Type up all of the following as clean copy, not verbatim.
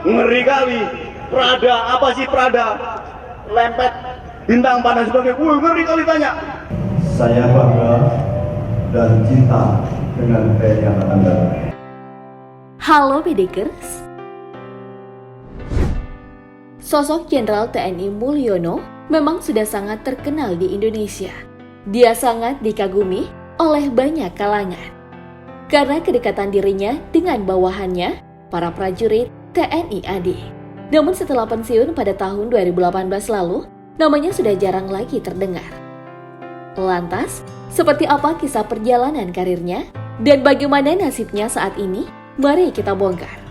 Ngeri kali. Prada, apa sih Prada? Lempet bintang pada sebagai, ngeri kali tanya. Saya bangga dan cinta dengan TNI Angkatan Darat. Halo Bidikers. Sosok Jenderal TNI Mulyono memang sudah sangat terkenal di Indonesia. Dia sangat dikagumi oleh banyak kalangan. Karena kedekatan dirinya dengan bawahannya, para prajurit TNI AD. Namun setelah pensiun pada tahun 2018 lalu, namanya sudah jarang lagi terdengar. Lantas, seperti apa kisah perjalanan karirnya dan bagaimana nasibnya saat ini? Mari kita bongkar.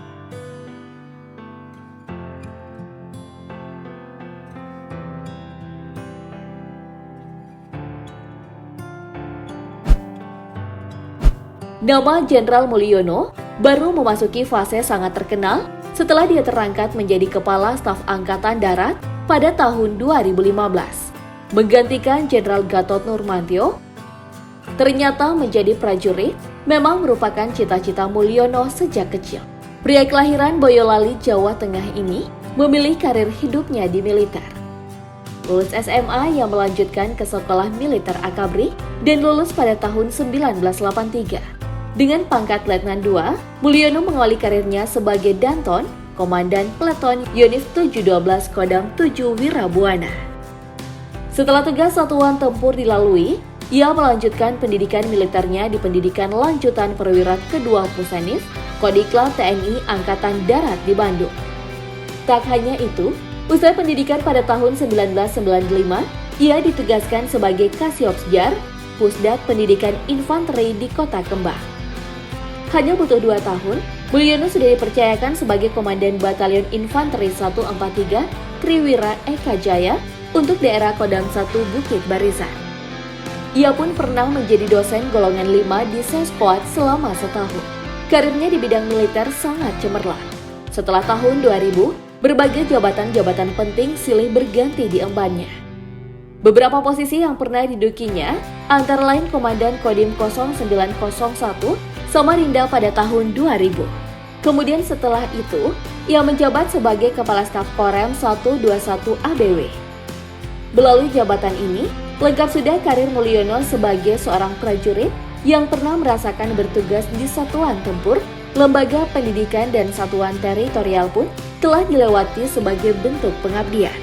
Nama Jenderal Mulyono baru memasuki fase sangat terkenal setelah dia terangkat menjadi Kepala Staf Angkatan Darat pada tahun 2015, menggantikan Jenderal Gatot Nurmantio. Ternyata menjadi prajurit memang merupakan cita-cita Mulyono sejak kecil. Pria kelahiran Boyolali, Jawa Tengah ini memilih karir hidupnya di militer. Lulus SMA yang melanjutkan ke Sekolah Militer Akabri dan lulus pada tahun 1983. Dengan pangkat Letnan II, Mulyono mengawali karirnya sebagai Danton, Komandan Peleton Yonif 712 Kodam 7 Wirabuana. Setelah tugas satuan tempur dilalui, ia melanjutkan pendidikan militernya di Pendidikan Lanjutan Perwira Kedua Pusenif, Kodiklat TNI Angkatan Darat di Bandung. Tak hanya itu, usai pendidikan pada tahun 1995, ia ditugaskan sebagai Kasiopsjar, Pusdat Pendidikan Infanteri di Kota Kembang. Hanya butuh 2 tahun, Mulyono sudah dipercayakan sebagai Komandan Batalion Infanteri 143 Triwira Eka Jaya untuk daerah Kodam 1 Bukit Barisan. Ia pun pernah menjadi dosen golongan 5 di Seskoat selama setahun. Karirnya di bidang militer sangat cemerlang. Setelah tahun 2000, berbagai jabatan-jabatan penting silih berganti diembannya. Beberapa posisi yang pernah didudukinya antara lain Komandan Kodim 0901 Samarinda pada tahun 2000. Kemudian setelah itu, ia menjabat sebagai Kepala Staf Korem 121 ABW. Melalui jabatan ini, lengkap sudah karir Mulyono sebagai seorang prajurit yang pernah merasakan bertugas di satuan tempur, lembaga pendidikan dan satuan teritorial pun telah dilewati sebagai bentuk pengabdian.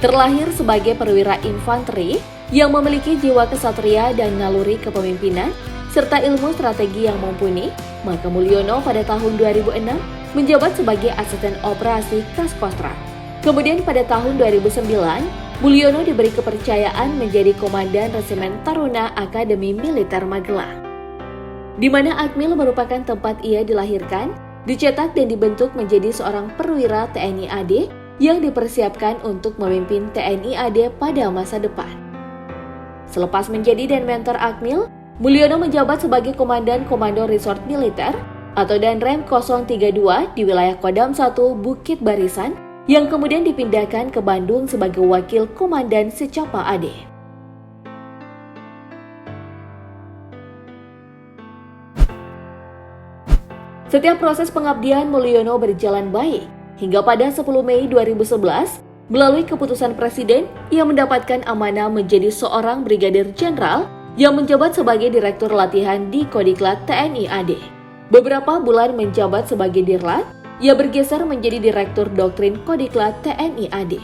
Terlahir sebagai perwira infanteri yang memiliki jiwa kesatria dan naluri kepemimpinan, serta ilmu strategi yang mumpuni, maka Mulyono pada tahun 2006 menjabat sebagai Asisten Operasi Kaskostrat. Kemudian pada tahun 2009, Mulyono diberi kepercayaan menjadi Komandan Resimen Taruna Akademi Militer Magelang, di mana Akmil merupakan tempat ia dilahirkan, dicetak dan dibentuk menjadi seorang perwira TNI AD yang dipersiapkan untuk memimpin TNI AD pada masa depan. Selepas menjadi dan mentor Akmil, Mulyono menjabat sebagai Komandan Komando Resort Militer atau Danrem 032 di wilayah Kodam 1 Bukit Barisan yang kemudian dipindahkan ke Bandung sebagai Wakil Komandan Secapa AD. Setiap proses pengabdian Mulyono berjalan baik hingga pada 10 Mei 2011 melalui keputusan Presiden ia mendapatkan amanah menjadi seorang Brigadir Jenderal yang menjabat sebagai Direktur Latihan di Kodiklat TNI AD. Beberapa bulan menjabat sebagai Dirlat, ia bergeser menjadi Direktur Doktrin Kodiklat TNI AD.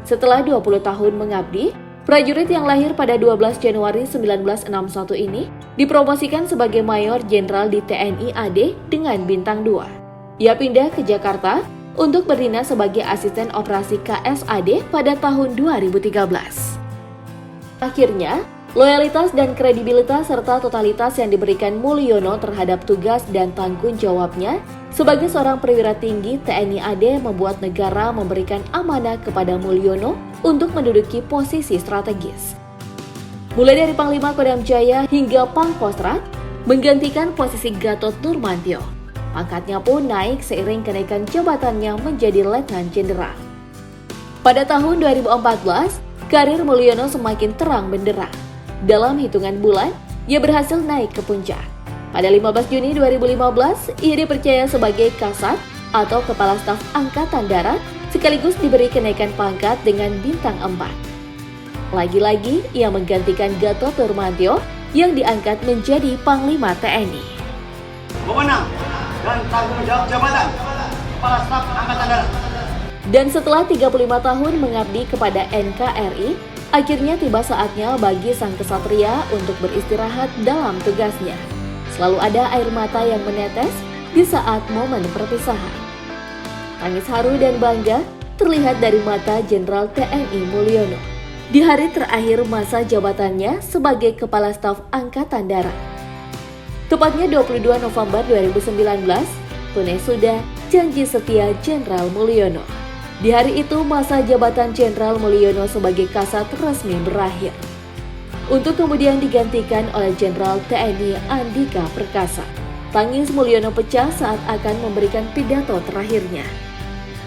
Setelah 20 tahun mengabdi, prajurit yang lahir pada 12 Januari 1961 ini dipromosikan sebagai Mayor Jenderal di TNI AD dengan bintang 2. Ia pindah ke Jakarta untuk berdinas sebagai Asisten Operasi KSAD pada tahun 2013. Akhirnya, loyalitas dan kredibilitas serta totalitas yang diberikan Mulyono terhadap tugas dan tanggung jawabnya sebagai seorang perwira tinggi TNI AD membuat negara memberikan amanah kepada Mulyono untuk menduduki posisi strategis. Mulai dari Panglima Kodam Jaya hingga Pangkostrat, menggantikan posisi Gatot Nurmantio. Pangkatnya pun naik seiring kenaikan jabatannya menjadi Letnan Jenderal. Pada tahun 2014, karir Mulyono semakin terang benderang. Dalam hitungan bulan, ia berhasil naik ke puncak. Pada 15 Juni 2015, ia dipercaya sebagai Kasat atau Kepala Staf Angkatan Darat sekaligus diberi kenaikan pangkat dengan bintang 4. Lagi-lagi ia menggantikan Gatot Nurmantio yang diangkat menjadi Panglima TNI. Wewenang dan tanggung jawab jabatan Kepala Staf Angkatan Darat. Dan setelah 35 tahun mengabdi kepada NKRI, akhirnya tiba saatnya bagi sang kesatria untuk beristirahat dalam tugasnya. Selalu ada air mata yang menetes di saat momen perpisahan. Tangis haru dan bangga terlihat dari mata Jenderal TNI Mulyono di hari terakhir masa jabatannya sebagai Kepala Staf Angkatan Darat. Tepatnya 22 November 2019, tunai sudah janji setia Jenderal Mulyono. Di hari itu masa jabatan Jenderal Mulyono sebagai Kasat resmi berakhir, untuk kemudian digantikan oleh Jenderal TNI Andika Perkasa. Tangis Mulyono pecah saat akan memberikan pidato terakhirnya.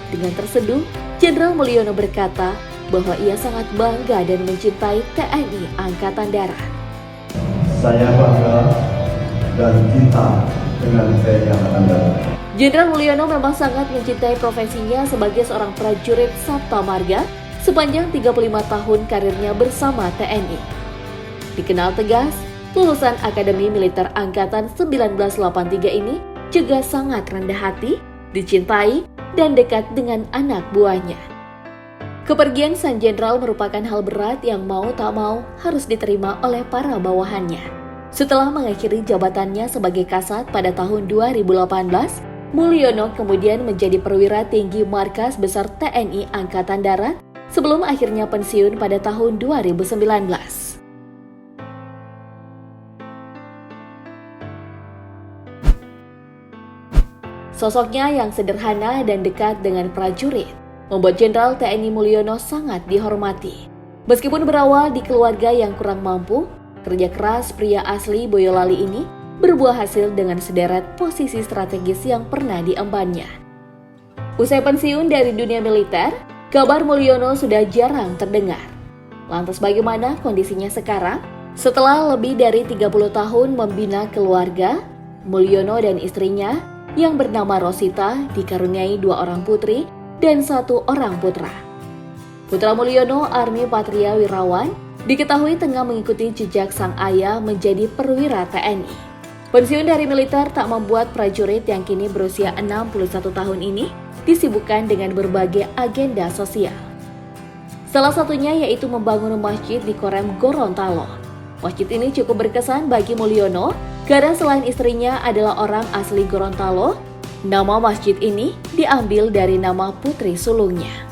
Dengan terseduh, Jenderal Mulyono berkata bahwa ia sangat bangga dan mencintai TNI Angkatan Darat. Saya bangga dan cinta dengan TNI Angkatan Darat. Jenderal Mulyono memang sangat mencintai profesinya sebagai seorang prajurit Sabta Marga sepanjang 35 tahun karirnya bersama TNI. Dikenal tegas, lulusan Akademi Militer Angkatan 1983 ini juga sangat rendah hati, dicintai, dan dekat dengan anak buahnya. Kepergian sang jenderal merupakan hal berat yang mau tak mau harus diterima oleh para bawahannya. Setelah mengakhiri jabatannya sebagai Kasat pada tahun 2018, Mulyono kemudian menjadi perwira tinggi Markas Besar TNI Angkatan Darat sebelum akhirnya pensiun pada tahun 2019. Sosoknya yang sederhana dan dekat dengan prajurit membuat Jenderal TNI Mulyono sangat dihormati. Meskipun berawal di keluarga yang kurang mampu, kerja keras pria asli Boyolali ini berbuah hasil dengan sederet posisi strategis yang pernah diembannya. Usai pensiun dari dunia militer, kabar Mulyono sudah jarang terdengar. Lantas bagaimana kondisinya sekarang? Setelah lebih dari 30 tahun membina keluarga, Mulyono dan istrinya yang bernama Rosita dikaruniai 2 orang putri dan 1 orang putra. Putra Mulyono, Army Patria Wirawan, diketahui tengah mengikuti jejak sang ayah menjadi perwira TNI. Pensiun dari militer tak membuat prajurit yang kini berusia 61 tahun ini disibukkan dengan berbagai agenda sosial. Salah satunya yaitu membangun masjid di Korem Gorontalo. Masjid ini cukup berkesan bagi Mulyono karena selain istrinya adalah orang asli Gorontalo, nama masjid ini diambil dari nama putri sulungnya.